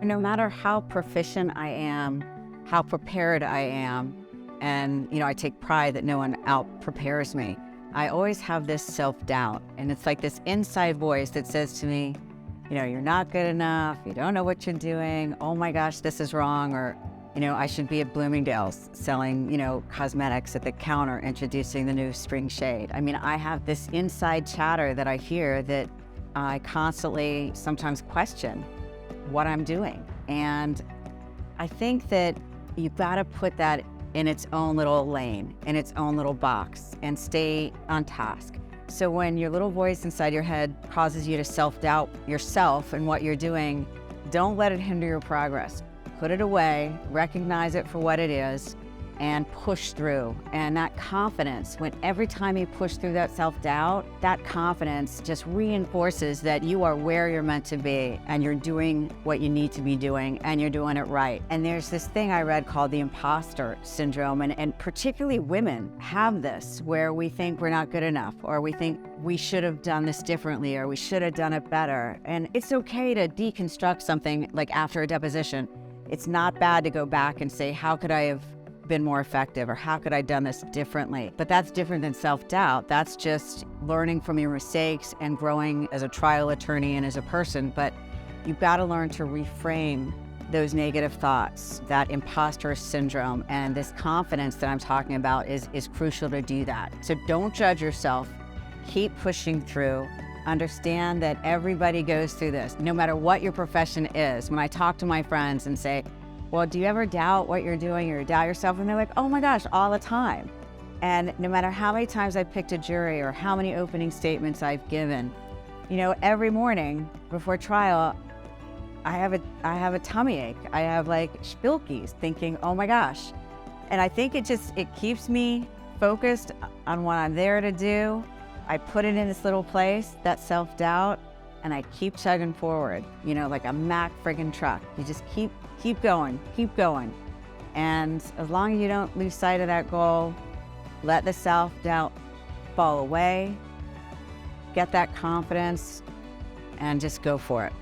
No matter how proficient I am, how prepared I am, and I take pride that no one out prepares me, I always have this self-doubt. And it's like this inside voice that says to me, you're not good enough, you don't know what you're doing, oh my gosh, this is wrong, or I should be at Bloomingdale's selling, cosmetics at the counter, introducing the new spring shade. I mean, I have this inside chatter that I hear that I constantly sometimes question what I'm doing. And I think that you've got to put that in its own little lane, in its own little box, and stay on task. So when your little voice inside your head causes you to self-doubt yourself and what you're doing, don't let it hinder your progress. Put it away, recognize it for what it is, and push through. And that confidence, when every time you push through that self-doubt, that confidence just reinforces that you are where you're meant to be, and you're doing what you need to be doing, and you're doing it right. And there's this thing I read called the imposter syndrome, and particularly women have this, where we think we're not good enough, or we think we should have done this differently, or we should have done it better. And it's okay to deconstruct something like after a deposition. It's not bad to go back and say, how could I have been more effective, or how could I have done this differently? But that's different than self-doubt. That's just learning from your mistakes and growing as a trial attorney and as a person. But you've got to learn to reframe those negative thoughts, that imposter syndrome, and this confidence that I'm talking about is crucial to do that. So don't judge yourself, keep pushing through. Understand that everybody goes through this, no matter what your profession is. When I talk to my friends and say, well, do you ever doubt what you're doing or doubt yourself? And they're like, oh my gosh, all the time. And no matter how many times I've picked a jury or how many opening statements I've given, every morning before trial, I have a tummy ache. I have like spilkies thinking, oh my gosh. And I think it keeps me focused on what I'm there to do. I put it in this little place, that self-doubt, and I keep chugging forward, like a Mack friggin' truck. You just keep going. And as long as you don't lose sight of that goal, let the self-doubt fall away, get that confidence, and just go for it.